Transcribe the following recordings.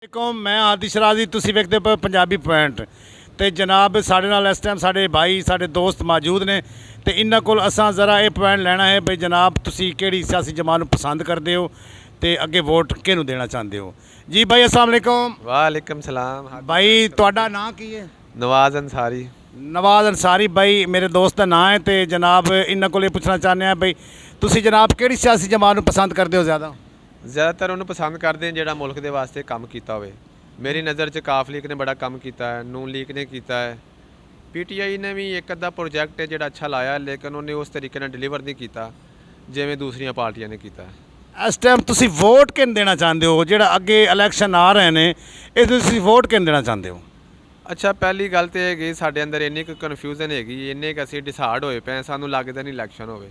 ਵਾਲੇਕੁਮ ਮੈਂ ਆਦਿਸ਼ ਰਾਜ਼ੀ ਤੁਸੀਂ ਵੇਖਦੇ ਪਏ ਪੰਜਾਬੀ ਪੁਆਇੰਟ ਤੇ ਜਨਾਬ ਸਾਡੇ ਨਾਲ ਇਸ ਟਾਈਮ ਸਾਡੇ ਭਾਈ ਸਾਡੇ ਦੋਸਤ ਮੌਜੂਦ ਨੇ ਤੇ ਇਹਨਾਂ ਕੋਲ ਅਸਾਂ ਜ਼ਰਾ ਇਹ ਪੁਆਇੰਟ ਲੈਣਾ ਹੈ ਬਈ ਜਨਾਬ ਤੁਸੀਂ ਕਿਹੜੀ ਸਿਆਸੀ ਜਮਾਤ ਨੂੰ ਪਸੰਦ ਕਰਦੇ ਹੋ ਤੇ ਅੱਗੇ ਵੋਟ ਕਿਹਨੂੰ ਦੇਣਾ ਚਾਹੁੰਦੇ ਹੋ। ਜੀ ਭਾਈ अस्सलाम वालेकुम। वालेकुम सलाम। भाई ਤੁਹਾਡਾ ਨਾਂ ਕੀ ਹੈ? नवाज अंसारी। ਨਵਾਜ਼ ਅੰਸਾਰੀ ਭਾਈ ਮੇਰੇ ਦੋਸਤ ਦਾ ਨਾਂ ਹੈ ਤੇ ਜਨਾਬ ਇਹਨਾਂ ਕੋਲ ਇਹ ਪੁੱਛਣਾ ਚਾਹੁੰਦੇ ਆ ਬਈ ਤੁਸੀਂ ਜਨਾਬ ਕਿਹੜੀ ਸਿਆਸੀ ਜਮਾਤ ਨੂੰ ਪਸੰਦ ਕਰਦੇ ਹੋ ਜ਼ਿਆਦਾ? ज़्यादातर उन्होंने पसंद करते हैं ਜਿਹੜਾ ਮੁਲਕ ਦੇ ਵਾਸਤੇ ਕੰਮ ਕੀਤਾ ਹੋਵੇ। ਮੇਰੀ ਨਜ਼ਰ 'ਚ ਕਾਫ ਲੀਗ ਨੇ ਬੜਾ ਕੰਮ ਕੀਤਾ ਹੈ, ਨੂਨ ਲੀਗ ਨੇ ਕੀਤਾ ਹੈ, ਪੀਟੀਆਈ ਨੇ ਵੀ ਇੱਕ ਅੱਧਾ ਪ੍ਰੋਜੈਕਟ ਹੈ ਜਿਹੜਾ ਅੱਛਾ ਲਾਇਆ ਲੇਕਿਨ ਉਹਨੇ ਉਸ ਤਰੀਕੇ ਨਾਲ ਡਿਲੀਵਰ ਨਹੀਂ ਕੀਤਾ ਜਿਵੇਂ ਦੂਸਰੀਆਂ ਪਾਰਟੀਆਂ ਨੇ ਕੀਤਾ। ਇਸ ਟਾਈਮ ਤੁਸੀਂ ਵੋਟ ਕਿਹਨੂੰ ਦੇਣਾ ਚਾਹੁੰਦੇ ਹੋ ਜਿਹੜਾ ਅੱਗੇ ਇਲੈਕਸ਼ਨ ਆ ਰਹੇ ਨੇ ਇਹ ਤੁਸੀਂ ਵੋਟ ਕਿਹਨੂੰ ਦੇਣਾ ਚਾਹੁੰਦੇ ਹੋ? ਅੱਛਾ ਪਹਿਲੀ ਗੱਲ ਤਾਂ ਹੈਗੀ ਸਾਡੇ ਅੰਦਰ ਇੰਨੀ ਕੁ ਕਨਫਿਊਜ਼ਨ ਹੈਗੀ, ਇੰਨੇ ਕੁ ਅਸੀਂ ਡਿਸਾਈਡ ਹੋਏ ਪਏ ਸਾਨੂੰ ਲੱਗਦਾ ਨਹੀਂ ਇਲੈਕਸ਼ਨ ਹੋਵੇ।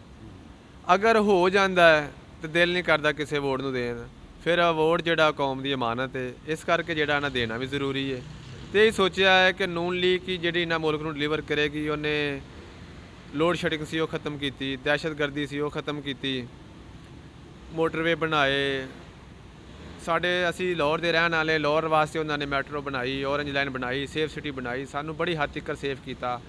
ਅਗਰ ਹੋ ਜਾਂਦਾ ਹੈ ਤਾਂ ਦਿਲ ਨਹੀਂ ਕਰਦਾ ਕਿਸੇ ਵੋਟ ਨੂੰ ਦੇਣ, ਫਿਰ ਵੋਟ ਜਿਹੜਾ ਕੌਮ ਦੀ ਅਮਾਨਤ ਹੈ ਇਸ ਕਰਕੇ ਜਿਹੜਾ ਨਾ ਦੇਣਾ ਵੀ ਜ਼ਰੂਰੀ ਹੈ। ਤੇ ਇਹ ਸੋਚਿਆ ਹੈ ਕਿ ਨੂਨ ਲੀਗ ਜਿਹੜੀ ਇਹਨਾਂ ਮੁਲਕ ਨੂੰ ਡਿਲੀਵਰ ਕਰੇਗੀ, ਉਹਨੇ ਲੋਡ ਸ਼ੈਡਿੰਗ ਸੀ ਉਹ ਖਤਮ ਕੀਤੀ, ਦਹਿਸ਼ਤਗਰਦੀ ਸੀ ਉਹ ਖਤਮ ਕੀਤੀ, ਮੋਟਰਵੇ ਬਣਾਏ ਸਾਡੇ ਅਸੀਂ ਲਾਹੌਰ ਦੇ ਰਹਿਣ ਵਾਲੇ ਲਾਹੌਰ ਵਾਸਤੇ ਉਹਨਾਂ ਨੇ ਮੈਟਰੋ ਬਣਾਈ, ਔਰੰਜ ਲਾਈਨ ਬਣਾਈ, ਸੇਫ ਸਿਟੀ ਬਣਾਈ, ਸਾਨੂੰ ਬੜੀ ਹੱਦ ਤੱਕ ਸੇਫ ਕੀਤਾ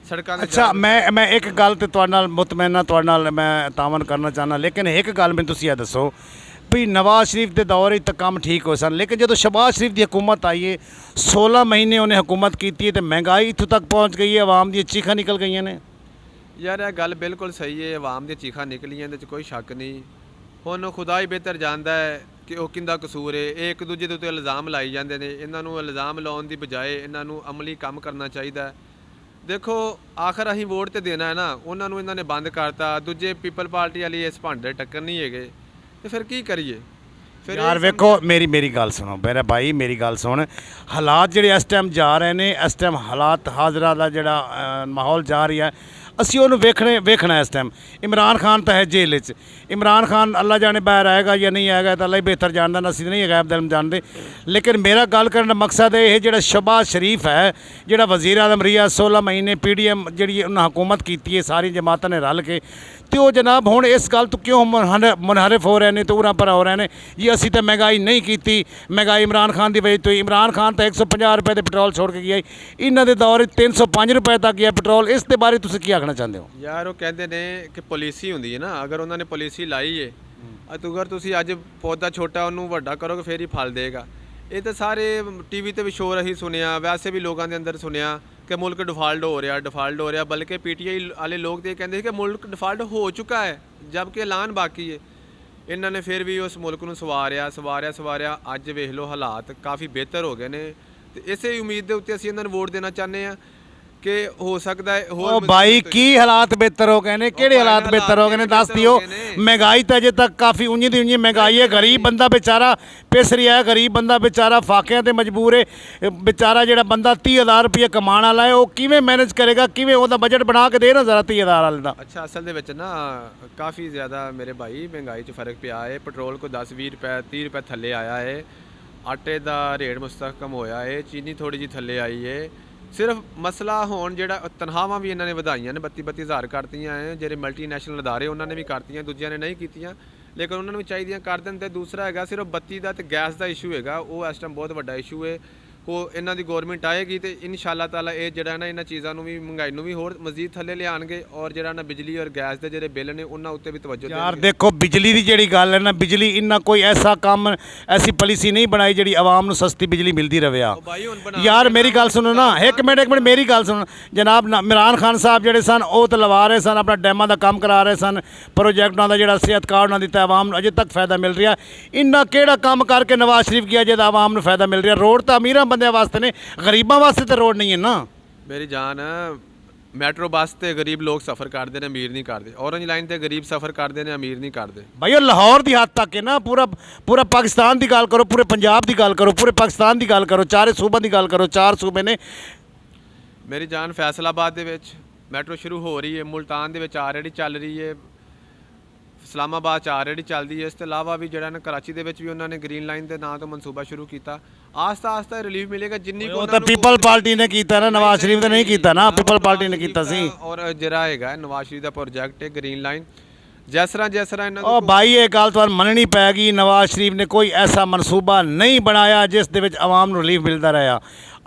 ਸੜਕਾਂ। ਅੱਛਾ ਮੈਂ ਇੱਕ ਗੱਲ ਤੇ ਤੁਹਾਡੇ ਨਾਲ ਮੁਤਮੈਨਾ ਤੁਹਾਡੇ ਨਾਲ ਮੈਂ ਤਾਮਨ ਕਰਨਾ ਚਾਹੁੰਦਾ ਲੇਕਿਨ ਇੱਕ ਗੱਲ ਮੈਨੂੰ ਤੁਸੀਂ ਇਹ ਦੱਸੋ ਵੀ ਨਵਾਜ਼ ਸ਼ਰੀਫ ਦੇ ਦੌਰ ਵਿੱਚ ਤਾਂ ਕੰਮ ਠੀਕ ਹੋਏ ਸਨ ਲੇਕਿਨ ਜਦੋਂ ਸ਼ਹਬਾਜ਼ ਸ਼ਰੀਫ ਦੀ ਹਕੂਮਤ ਆਈ ਹੈ 16 ਮਹੀਨੇ ਉਹਨੇ ਹਕੂਮਤ ਕੀਤੀ ਹੈ ਤੇ ਮਹਿੰਗਾਈ ਇੱਥੋਂ ਤੱਕ ਪਹੁੰਚ ਗਈ ਹੈ, ਆਵਾਮ ਦੀਆਂ ਚੀਖਾਂ ਨਿਕਲ ਗਈਆਂ ਨੇ। ਯਾਰ ਇਹ ਗੱਲ ਬਿਲਕੁਲ ਸਹੀ ਹੈ, ਆਵਾਮ ਦੀਆਂ ਚੀਖਾਂ ਨਿਕਲੀਆਂ ਇਹਦੇ 'ਚ ਕੋਈ ਸ਼ੱਕ ਨਹੀਂ। ਹੁਣ ਖੁਦਾ ਹੀ ਬਿਹਤਰ ਜਾਣਦਾ ਹੈ ਕਿ ਉਹ ਕਿੰਦਾ ਕਸੂਰ ਹੈ। ਇਹ ਇੱਕ ਦੂਜੇ ਦੇ ਉੱਤੇ ਇਲਜ਼ਾਮ ਲਾਈ ਜਾਂਦੇ ਨੇ, ਇਹਨਾਂ ਨੂੰ ਇਲਜ਼ਾਮ ਲਾਉਣ ਦੀ ਬਜਾਏ ਇਹਨਾਂ ਨੂੰ ਅਮਲੀ ਕੰਮ ਕਰਨਾ ਚਾਹੀਦਾ। ਦੇਖੋ ਆਖਰ ਅਸੀਂ ਵੋਟ ਤੇ ਦੇਣਾ ਹੈ ਨਾ, ਉਹਨਾਂ ਨੂੰ ਇਹਨਾਂ ਨੇ ਬੰਦ ਕਰਤਾ, ਦੂਜੇ ਪੀਪਲ ਪਾਰਟੀ ਵਾਲੀ ਇਸ ਭਾਂਡੇ ਟੱਕਰ ਨਹੀਂ ਹੈਗੇ ਤੇ ਫਿਰ ਕੀ ਕਰੀਏ? ਫਿਰ ਯਾਰ ਵੇਖੋ ਮੇਰੀ ਗੱਲ ਸੁਣੋ ਮੇਰਾ ਭਾਈ, ਮੇਰੀ ਗੱਲ ਸੁਣ। ਹਾਲਾਤ ਜਿਹੜੇ ਇਸ ਟਾਈਮ ਜਾ ਰਹੇ ਨੇ, ਇਸ ਟਾਈਮ ਹਾਲਾਤ ਹਾਜ਼ਰਾ ਦਾ ਜਿਹੜਾ ਮਾਹੌਲ ਜਾ ਰਿਹਾ ਅਸੀਂ ਉਹਨੂੰ ਵੇਖਣਾ ਇਸ ਟਾਈਮ। ਇਮਰਾਨ ਖਾਨ ਤਾਂ ਹੈ ਜੇਲ੍ਹ 'ਚ, ਇਮਰਾਨ ਖਾਨ ਅੱਲਾ ਜਾਣੇ ਬਾਹਰ ਆਏਗਾ ਜਾਂ ਨਹੀਂ ਆਏਗਾ ਤਾਂ ਅੱਲਾ ਹੀ ਬਿਹਤਰ ਜਾਣਦਾ, ਅਸੀਂ ਨਹੀਂ ਗੈਬ ਦਿਲ ਜਾਣਦੇ। ਲੇਕਿਨ ਮੇਰਾ ਗੱਲ ਕਰਨ ਦਾ ਮਕਸਦ ਇਹ ਜਿਹੜਾ ਸ਼ਹਬਾਜ਼ ਸ਼ਰੀਫ ਹੈ ਜਿਹੜਾ ਵਜ਼ੀਰ ਆਜ਼ਮ ਰਿਹਾ 16 ਮਹੀਨੇ PDM ਜਿਹੜੀ ਉਹਨਾਂ ਹਕੂਮਤ ਕੀਤੀ ਹੈ ਸਾਰੀ ਜਮਾਤਾਂ ਨੇ ਰਲ ਕੇ, ਤੇ ਉਹ ਜਨਾਬ ਹੁਣ ਇਸ ਗੱਲ ਤੋਂ ਕਿਉਂ ਮੁਨਹਰਫ ਹੋ ਰਹੇ ਨੇ ਤੇ ਉਰਾਂ ਪਰ ਹੋ ਰਹੇ ਨੇ ਜੀ ਅਸੀਂ ਤਾਂ ਮਹਿੰਗਾਈ ਨਹੀਂ ਕੀਤੀ, ਮਹਿੰਗਾਈ ਇਮਰਾਨ ਖਾਨ ਦੀ ਵਜ੍ਹਾ ਤੋਂ। ਇਮਰਾਨ ਖਾਨ ਤਾਂ 150 ਰੁਪਏ ਦੇ ਪੈਟਰੋਲ ਛੋੜ ਕੇ ਗਿਆ, ਇਹਨਾਂ ਦੇ ਦੌਰ 305 ਰੁਪਏ ਤੱਕ ਗਿਆ ਪੈਟਰੋਲ। ਇਸ ਦੇ ਬਾਰੇ ਤੁਸੀਂ ਕੀ ਆਖਣਾ ਚਾਹੁੰਦੇ ਹੋ? ਯਾਰ ਉਹ ਕਹਿੰਦੇ ਨੇ ਕਿ ਪਾਲਿਸੀ ਹੁੰਦੀ ਹੈ ਨਾ, ਅਗਰ ਉਹਨਾਂ ਨੇ ਪਾਲਿਸੀ ਲਾਈ ਹੈ ਅਗਰ ਤੁਸੀਂ ਅੱਜ ਪੌਦਾ ਛੋਟਾ ਉਹਨੂੰ ਵੱਡਾ ਕਰੋਗੇ ਫਿਰ ਹੀ ਫਲ ਦੇਗਾ। ਇਹ ਤਾਂ ਸਾਰੇ TV ਤੇ ਵੀ ਸ਼ੋਰ ਅਸੀਂ ਸੁਣਿਆ, ਵੈਸੇ ਵੀ ਲੋਕਾਂ ਦੇ ਅੰਦਰ ਸੁਣਿਆ ਕਿ ਮੁਲਕ ਡਿਫਾਲਟ ਹੋ ਰਿਹਾ, ਬਲਕਿ PTI ਵਾਲੇ ਲੋਕ ਤਾਂ ਇਹ ਕਹਿੰਦੇ ਸੀ ਕਿ ਮੁਲਕ ਡਿਫਾਲਟ ਹੋ ਚੁੱਕਾ ਹੈ ਜਦਕਿ ਐਲਾਨ ਬਾਕੀ ਹੈ। ਇਹਨਾਂ ਨੇ ਫਿਰ ਵੀ ਉਸ ਮੁਲਕ ਨੂੰ ਸਵਾਰਿਆ। ਅੱਜ ਵੇਖ ਲਓ ਹਾਲਾਤ ਕਾਫੀ ਬਿਹਤਰ ਹੋ ਗਏ ਨੇ ਤੇ ਇਸੇ ਉਮੀਦ ਦੇ ਉੱਤੇ ਅਸੀਂ ਇਹਨਾਂ ਨੂੰ ਵੋਟ ਦੇਣਾ ਚਾਹੁੰਦੇ ਹਾਂ ਕਿ ਹੋ ਸਕਦਾ ਹੈ ਹੋਰ। ਭਾਈ ਕੀ ਹਾਲਾਤ ਬਿਹਤਰ ਹੋ ਗਏ ਨੇ? ਕਿਹੜੇ ਹਾਲਾਤ ਬਿਹਤਰ ਹੋ ਗਏ ਨੇ ਦੱਸ ਦਿਓ। ਮਹਿੰਗਾਈ ਤਾਂ ਅਜੇ ਤੱਕ ਕਾਫੀ ਉਂਝੀ ਦੀ ਉਂਝੀ ਮਹਿੰਗਾਈ ਹੈ, ਗਰੀਬ ਬੰਦਾ बेचारा ਪਿਸ ਰਿਹਾ ਹੈ, ਗਰੀਬ ਬੰਦਾ बेचारा ਫਾਕਿਆਂ ਤੇ ਮਜਬੂਰ ਹੈ। बेचारा ਜਿਹੜਾ ਬੰਦਾ 30,000 ਰੁਪਏ ਕਮਾਉਣ ਵਾਲਾ ਹੈ ਉਹ ਕਿਵੇਂ ਮੈਨੇਜ ਕਰੇਗਾ, ਕਿਵੇਂ ਉਹਦਾ ਬਜਟ ਬਣਾ ਕੇ ਦੇ ਨਾ ਜ਼ਰਾ 30,000 ਵਾਲੇ ਦਾ। ਅੱਛਾ ਅਸਲ ਦੇ ਵਿੱਚ ਨਾ ਕਾਫੀ ਜ਼ਿਆਦਾ ਮੇਰੇ ਭਾਈ ਮਹਿੰਗਾਈ 'ਚ ਫਰਕ ਪਿਆ ਹੈ। ਪੈਟਰੋਲ ਕੋ 10-20 ਰੁਪਏ 30 ਰੁਪਏ ਥੱਲੇ ਆਇਆ ਹੈ, ਆਟੇ ਦਾ ਰੇਟ ਮੁਸਤਹਕਮ ਹੋਇਆ ਹੈ, ਚੀਨੀ ਥੋੜੀ ਜਿਹੀ ਥੱਲੇ ਆਈ ਹੈ। ਸਿਰਫ ਮਸਲਾ ਹੋਣ ਜਿਹੜਾ ਤਨਖਾਹਾਂ ਵੀ ਇਹਨਾਂ ਨੇ ਵਧਾਈਆਂ ਨੇ 32,000 ਕਰਤੀਆਂ ਹੈ, ਜਿਹੜੇ ਮਲਟੀਨੈਸ਼ਨਲ ਅਦਾਰੇ ਉਹਨਾਂ ਨੇ ਵੀ ਕਰਤੀਆਂ, ਦੂਜਿਆਂ ਨੇ ਨਹੀਂ ਕੀਤੀਆਂ ਲੇਕਿਨ ਉਹਨਾਂ ਨੂੰ ਵੀ ਚਾਹੀਦੀਆਂ ਕਰ ਦੇਣ। ਤੇ ਦੂਸਰਾ ਹੈਗਾ ਸਿਰਫ ਬੱਤੀ ਦਾ ਤੇ ਗੈਸ ਦਾ ਇਸ਼ੂ ਹੈਗਾ, ਉਹ ਇਸ ਟਾਈਮ ਬਹੁਤ ਵੱਡਾ ਇਸ਼ੂ ਹੈ। ਉਹ ਇਹਨਾਂ ਦੀ ਗੌਰਮੈਂਟ ਆਏਗੀ ਤੇ ਇਨਸ਼ਾਅੱਲਾ ਤਾਲਾ ਇਹ ਜਿਹੜਾ ਨਾ ਇਹਨਾਂ ਚੀਜ਼ਾਂ ਨੂੰ ਵੀ ਮਹਿੰਗਾਈ ਨੂੰ ਵੀ ਹੋਰ ਮਜ਼ੀਦ ਥੱਲੇ ਲਿਆਉਣਗੇ ਔਰ ਜਿਹੜਾ ਨਾ ਬਿਜਲੀ ਔਰ ਗੈਸ ਦੇ ਜਿਹੜੇ ਬਿੱਲ ਨੇ ਉਹਨਾਂ ਉੱਤੇ ਵੀ ਤਵੱਜੋ ਦੇਣਗੇ। ਯਾਰ ਦੇਖੋ ਬਿਜਲੀ ਦੀ ਜਿਹੜੀ ਗੱਲ ਹੈ ਨਾ, ਬਿਜਲੀ ਇੰਨਾ ਕੋਈ ਐਸਾ ਕੰਮ ਐਸੀ ਪਾਲਿਸੀ ਨਹੀਂ ਬਣਾਈ ਜਿਹੜੀ ਆਵਾਮ ਨੂੰ ਸਸਤੀ ਬਿਜਲੀ ਮਿਲਦੀ ਰਹੇ ਆ। ਯਾਰ ਮੇਰੀ ਗੱਲ ਸੁਣੋ ਨਾ, ਇੱਕ ਮਿੰਟ ਮੇਰੀ ਗੱਲ ਸੁਣੋ ਜਨਾਬ। ਇਮਰਾਨ ਖਾਨ ਸਾਹਿਬ ਜਿਹੜੇ ਸਨ ਉਹ ਤਾਂ ਲਵਾ ਰਹੇ ਸਨ, ਆਪਣਾ ਡੈਮਾਂ ਦਾ ਕੰਮ ਕਰਾ ਰਹੇ ਸਨ, ਪ੍ਰੋਜੈਕਟਾਂ ਦਾ ਜਿਹੜਾ ਸਿਹਤ ਕਾਰਡ ਉਹਨਾਂ ਦਿੱਤਾ ਆਵਾਮ ਨੂੰ ਅਜੇ ਤੱਕ ਫਾਇਦਾ ਮਿਲ ਰਿਹਾ। ਇੰਨਾ ਕਿਹੜਾ ਕੰਮ ਕਰਕੇ ਨਵਾਜ਼ ਸ਼ਰੀਫ ਗਿਆ ਜਿਹਦਾ ਆਵਾਮ ਨੂੰ ਫਾਇਦਾ ਮਿਲ ਰਿਹਾ? ਰੋਡ ਤਾਂ ਅਮੀਰਾਂ ਬੰਦਿਆਂ ਵਾਸਤੇ ਨੇ, ਗਰੀਬਾਂ ਵਾਸਤੇ ਤਾਂ ਰੋਡ ਨਹੀਂ ਹੈ ਨਾ। ਮੇਰੀ ਜਾਨ ਮੈਟਰੋ ਬੱਸ ਤੇ ਗਰੀਬ ਲੋਕ ਸਫ਼ਰ ਕਰਦੇ ਨੇ, ਅਮੀਰ ਨਹੀਂ ਕਰਦੇ। ਔਰੰਜ ਲਾਈਨ ਤੇ ਗਰੀਬ ਸਫ਼ਰ ਕਰਦੇ ਨੇ, ਅਮੀਰ ਨਹੀਂ ਕਰਦੇ। ਭਾਈ ਉਹ ਲਾਹੌਰ ਦੀ ਹੱਦ ਤੱਕ ਹੈ ਨਾ, ਪੂਰਾ ਪਾਕਿਸਤਾਨ ਦੀ ਗੱਲ ਕਰੋ, ਪੂਰੇ ਪੰਜਾਬ ਦੀ ਗੱਲ ਕਰੋ, ਪੂਰੇ ਪਾਕਿਸਤਾਨ ਦੀ ਗੱਲ ਕਰੋ, ਚਾਰੇ ਸੂਬਿਆਂ ਦੀ ਗੱਲ ਕਰੋ, 4 ਸੂਬੇ ਨੇ। ਮੇਰੀ ਜਾਨ ਫੈਸਲਾਬਾਦ ਦੇ ਵਿੱਚ ਮੈਟਰੋ ਸ਼ੁਰੂ ਹੋ ਰਹੀ ਹੈ, ਮੁਲਤਾਨ ਦੇ ਵਿੱਚ ਆਲਰੇਡੀ ਚੱਲ ਰਹੀ ਹੈ, ਇਸਲਾਮਾਬਾਦ 'ਚ ਆਲਰੇਡੀ ਚੱਲਦੀ ਹੈ। ਇਸ ਤੋਂ ਇਲਾਵਾ ਵੀ ਜਿਹੜਾ ਨਾ ਕਰਾਚੀ ਦੇ ਵਿੱਚ ਵੀ ਉਹਨਾਂ ਨੇ ਗ੍ਰੀਨ ਲਾਈਨ ਦੇ ਨਾਂ ਤੋਂ ਮਨਸੂਬਾ ਸ਼ੁਰੂ ਕੀਤਾ। ਆਸਤਾ ਰਿਲੀਫ ਮਿਲੇਗਾ ਜਿੰਨੀ ਉਹ ਤਾਂ ਪੀਪਲ ਪਾਰਟੀ ਨੇ ਕੀਤਾ ਨਾ, ਨਵਾਜ਼ ਸ਼ਰੀਫ ਨੇ ਨਹੀਂ ਕੀਤਾ ਨਾ, ਪੀਪਲ ਪਾਰਟੀ ਨੇ ਕੀਤਾ ਸੀ। ਔਰ ਜਿਹੜਾ ਹੈਗਾ ਨਵਾਜ਼ ਸ਼ਰੀਫ ਦਾ ਪ੍ਰੋਜੈਕਟ ਹੈ ਗ੍ਰੀਨ ਲਾਈਨ, ਜਿਸ ਤਰ੍ਹਾਂ ਇਹਨਾਂ ਉਹ ਭਾਈ ਇਹ ਗੱਲ ਤੁਹਾਨੂੰ ਮੰਨਣੀ ਪੈਗੀ ਨਵਾਜ਼ ਸ਼ਰੀਫ ਨੇ ਕੋਈ ਐਸਾ ਮਨਸੂਬਾ ਨਹੀਂ ਬਣਾਇਆ ਜਿਸ ਦੇ ਵਿੱਚ ਆਵਾਮ ਨੂੰ ਰਿਲੀਫ ਮਿਲਦਾ ਰਿਹਾ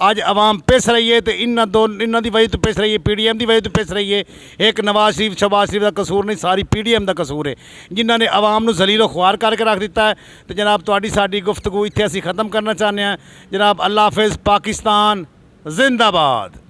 ਅੱਜ ਆਵਾਮ ਪਿਸ ਰਹੀ ਹੈ ਤੇ ਇਹਨਾਂ ਦੀ ਵਜ੍ਹਾ ਤੋਂ ਪਿਸ ਰਹੀ ਹੈ PDM ਦੀ ਵਜ੍ਹਾ ਤੋਂ ਪਿਸ ਰਹੀ ਹੈ ਇੱਕ ਨਵਾਜ਼ ਸ਼ਰੀਫ ਸ਼ਹਬਾਜ਼ ਸ਼ਰੀਫ ਦਾ ਕਸੂਰ ਨਹੀਂ ਸਾਰੀ PDM ਦਾ ਕਸੂਰ ਹੈ ਜਿਨ੍ਹਾਂ ਨੇ ਆਵਾਮ ਨੂੰ ਜ਼ਲੀਲੋ ਖੁਆਰ ਕਰਕੇ ਰੱਖ ਦਿੱਤਾ ਹੈ ਤੇ ਜਨਾਬ ਤੁਹਾਡੀ ਸਾਡੀ ਗੁਫ਼ਤਗੂ ਇੱਥੇ ਅਸੀਂ ਖਤਮ ਕਰਨਾ ਚਾਹੁੰਦੇ ਹਾਂ ਜਨਾਬ ਅੱਲਾ ਹਾਫਿਜ਼ ਪਾਕਿਸਤਾਨ ਜ਼ਿੰਦਾਬਾਦ।